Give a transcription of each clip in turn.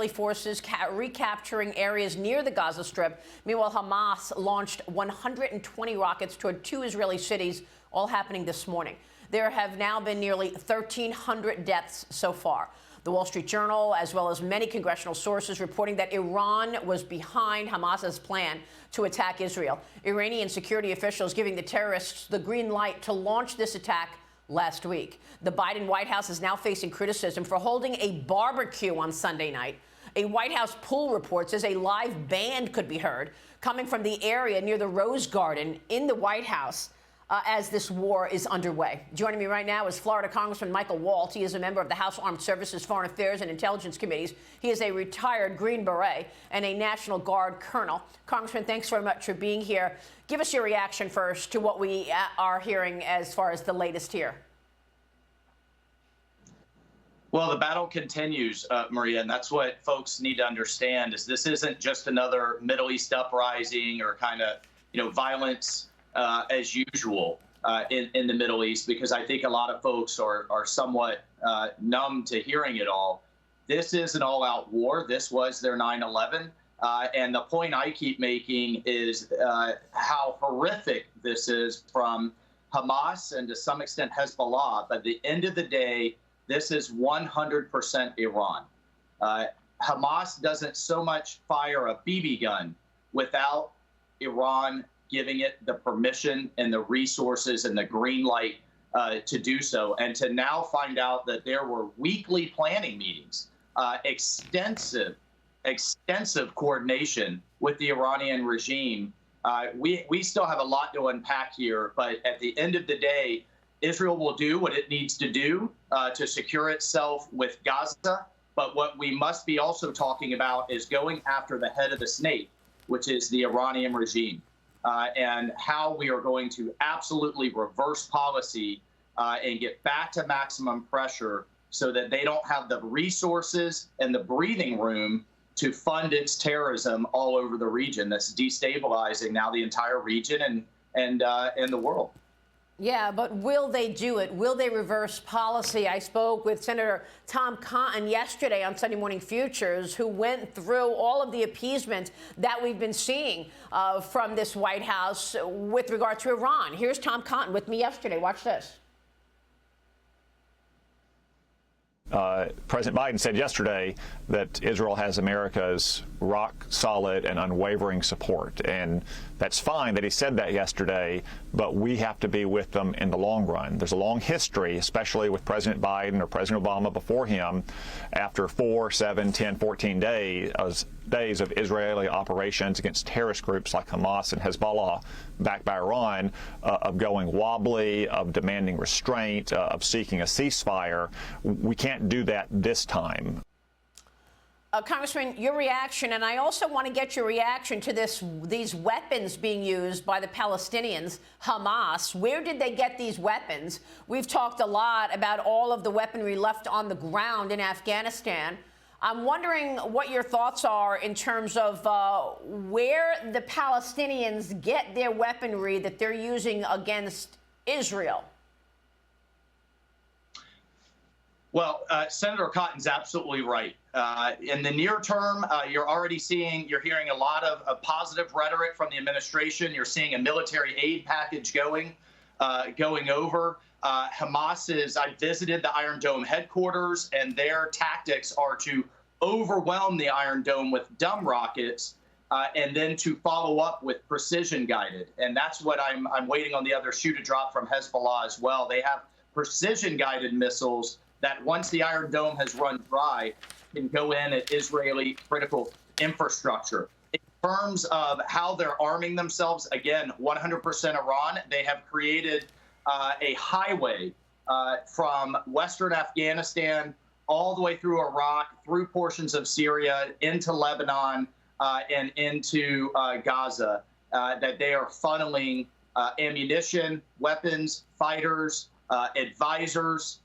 Israeli forces recapturing areas near the Gaza Strip. Meanwhile, Hamas launched 120 rockets toward 2 Israeli cities, all happening this morning. There have now been nearly 1,300 deaths so far. The Wall Street Journal, as well as many congressional sources, reporting that Iran was behind Hamas's plan to attack Israel. Iranian security officials giving the terrorists the green light to launch this attack last week. The Biden White House is now facing criticism for holding a barbecue on Sunday night. A White House pool report says a live band could be heard coming from the area near the Rose Garden in the White House as this war is underway. Joining me right now is Florida Congressman Michael Waltz. He is a member of the House Armed Services, Foreign Affairs, and Intelligence Committees. He is a retired Green Beret and a National Guard colonel. Congressman, thanks very much for being here. Give us your reaction first to what we are hearing as far as the latest here. Well, the battle continues, Maria, and that's what folks need to understand is this isn't just another Middle East uprising or kind of, violence as usual in the Middle East, because I think a lot of folks are somewhat numb to hearing it all. This is an all-out war. This was their 9/11. And the point I keep making is how horrific this is from Hamas and to some extent Hezbollah. But at the end of the day, this is 100% Iran. Hamas doesn't so much fire a BB gun without Iran giving it the permission and the resources and the green light to do so. And to now find out that there were weekly planning meetings, extensive coordination with the Iranian regime. We still have a lot to unpack here, but at the end of the day, Israel will do what it needs to do to secure itself with Gaza. But what we must be also talking about is going after the head of the snake, which is the Iranian regime, and how we are going to absolutely reverse policy and get back to maximum pressure so that they don't have the resources and the breathing room to fund its terrorism all over the region that's destabilizing now the entire region and the world. Yeah, but will they do it? Will they reverse policy? I spoke with Senator Tom Cotton yesterday on Sunday Morning Futures, who went through all of the appeasement that we've been seeing from this White House with regard to Iran. Here's Tom Cotton with me yesterday. Watch this. President Biden said yesterday that Israel has America's rock solid and unwavering support. And that's fine that he said that yesterday, but we have to be with them in the long run. There's a long history, especially with President Biden or President Obama before him, after 4, 7, 10, 14 days of Israeli operations against terrorist groups like Hamas and Hezbollah, backed by Iran, of going wobbly, of demanding restraint, of seeking a ceasefire. We can't do that this time. Congressman, your reaction, and I also want to get your reaction to these weapons being used by the Palestinians, Hamas. Where did they get these weapons? We've talked a lot about all of the weaponry left on the ground in Afghanistan. I'm wondering what your thoughts are in terms of where the Palestinians get their weaponry that they're using against Israel. Well, Senator Cotton's absolutely right. In the near term, you're hearing a lot of positive rhetoric from the administration. You're seeing a military aid package going over. I visited the Iron Dome headquarters, and their tactics are to overwhelm the Iron Dome with dumb rockets and then to follow up with precision guided. And that's what I'm waiting on the other shoe to drop from Hezbollah as well. They have precision guided missiles that once the Iron Dome has run dry, can go in at Israeli critical infrastructure. In terms of how they're arming themselves, again, 100% Iran. They have created a highway from Western Afghanistan all the way through Iraq, through portions of Syria, into Lebanon, and into Gaza, that they are funneling ammunition, weapons, fighters, advisors,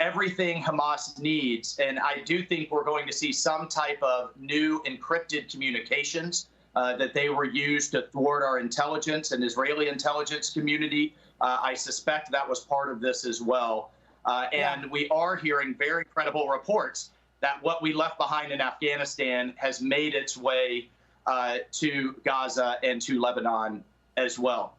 everything Hamas needs. And I do think we're going to see some type of new encrypted communications that they were used to thwart our intelligence and Israeli intelligence community. I suspect that was part of this as well. And we are hearing very credible reports that what we left behind in Afghanistan has made its way to Gaza and to Lebanon as well.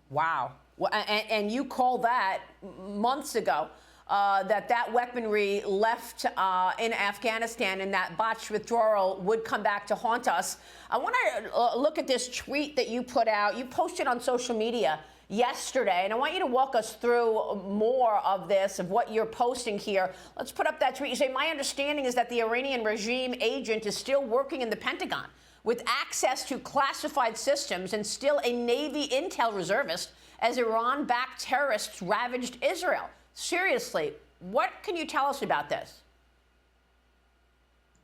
Wow. Well, and you called that months ago, that weaponry left in Afghanistan and that botched withdrawal would come back to haunt us. I want to look at this tweet that you put out. You posted on social media yesterday, and I want you to walk us through more of this, of what you're posting here. Let's put up that tweet. You say, my understanding is that the Iranian regime agent is still working in the Pentagon with access to classified systems and still a Navy intel reservist as Iran-backed terrorists ravaged Israel. Seriously, what can you tell us about this?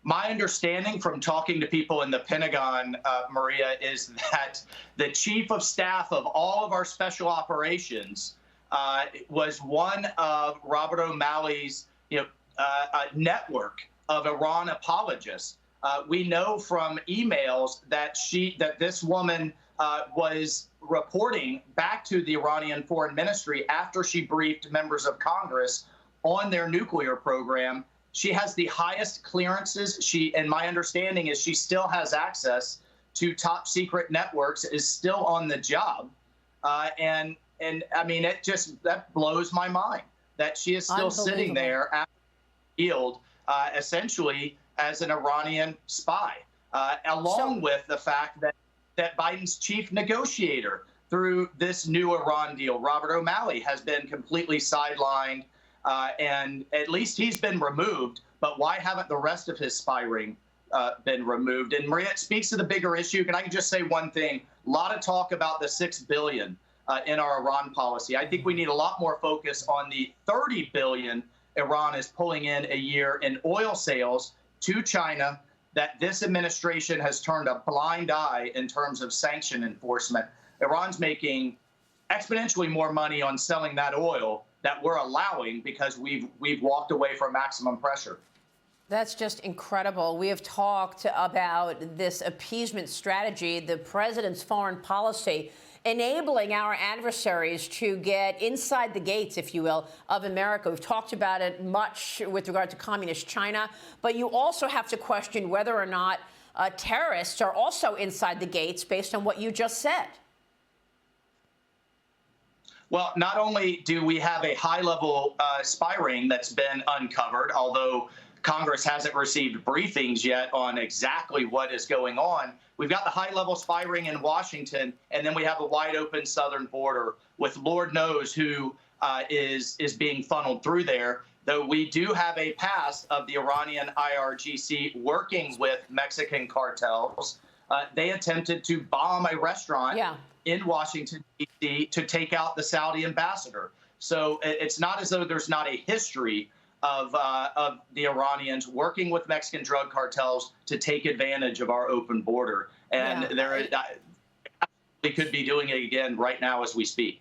My understanding from talking to people in the Pentagon, Maria, is that the chief of staff of all of our special operations was one of Robert O'Malley's network of Iran apologists. We know from emails that this woman was reporting back to the Iranian Foreign Ministry after she briefed members of Congress on their nuclear program. She has the highest clearances. And my understanding is she still has access to top secret networks, is still on the job. And I mean, that blows my mind that she is still sitting there at the field, essentially as an Iranian spy, along with the fact that Biden's chief negotiator through this new Iran deal, Robert O'Malley, has been completely sidelined. And at least he's been removed, but why haven't the rest of his spy ring been removed? And Maria, it speaks to the bigger issue. And I can just say one thing, a lot of talk about the $6 billion in our Iran policy. I think we need a lot more focus on the $30 billion Iran is pulling in a year in oil sales to China, that this administration has turned a blind eye in terms of sanction enforcement. Iran's making exponentially more money on selling that oil that we're allowing because we've walked away from maximum pressure. That's just incredible. We have talked about this appeasement strategy, the president's foreign policy, enabling our adversaries to get inside the gates, if you will, of America. We've talked about it much with regard to communist China, but you also have to question whether or not terrorists are also inside the gates based on what you just said. Well, not only do we have a high-level spy ring that's been uncovered, although Congress hasn't received briefings yet on exactly what is going on, we've got the high-level spy ring in Washington, and then we have a wide-open southern border with Lord knows who is being funneled through there, though we do have a past of the Iranian IRGC working with Mexican cartels. They attempted to bomb a restaurant in Washington, D.C. to take out the Saudi ambassador. So it's not as though there's not a history of the Iranians working with Mexican drug cartels to take advantage of our open border. And they could be doing it again right now as we speak.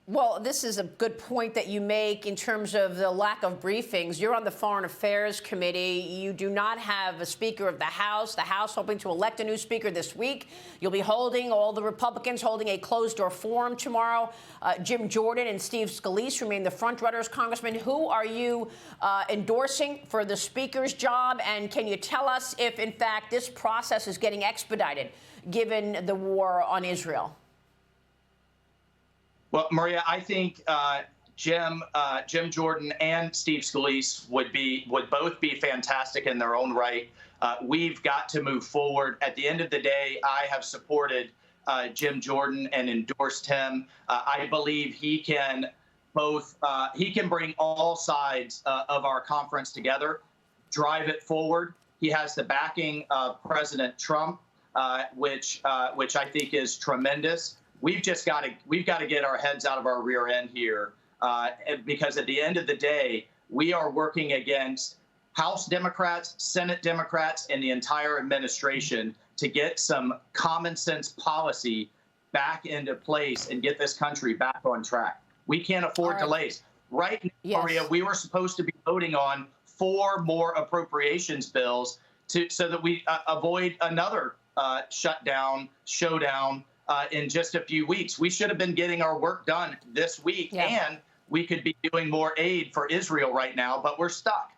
Well, this is a good point that you make in terms of the lack of briefings. You're on the Foreign Affairs Committee. You do not have a Speaker of the House hoping to elect a new Speaker this week. You'll be all the Republicans holding a closed-door forum tomorrow. Jim Jordan and Steve Scalise remain the front-runners. Congressman, who are you endorsing for the Speaker's job? And can you tell us if, in fact, this process is getting expedited, given the war on Israel? Well, Maria, I think Jim Jordan and Steve Scalise would both be fantastic in their own right. We've got to move forward. At the end of the day, I have supported Jim Jordan and endorsed him. I believe he can bring all sides of our conference together, drive it forward. He has the backing of President Trump, which I think is tremendous. We've got to get our heads out of our rear end here, because at the end of the day, we are working against House Democrats, Senate Democrats, and the entire administration to get some common sense policy back into place and get this country back on track. We can't afford delays. Right now, Maria, we were supposed to be voting on 4 more appropriations bills so that we avoid another showdown in just a few weeks. We should have been getting our work done this week, and we could be doing more aid for Israel right now, but we're stuck.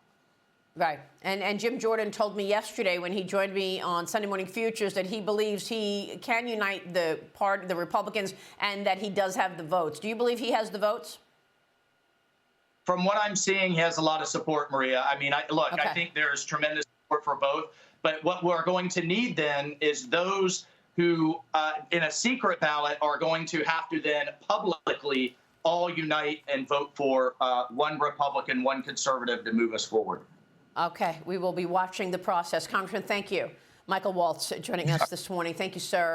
Right. And Jim Jordan told me yesterday when he joined me on Sunday Morning Futures that he believes he can unite the Republicans and that he does have the votes. Do you believe he has the votes? From what I'm seeing, he has a lot of support, Maria. I mean, look, Okay. I think there's tremendous support for both. But what we're going to need then is those who, in a secret ballot, are going to have to then publicly all unite and vote for one Republican, one conservative to move us forward. Okay. We will be watching the process. Congressman, thank you. Michael Waltz joining us this morning. Thank you, sir.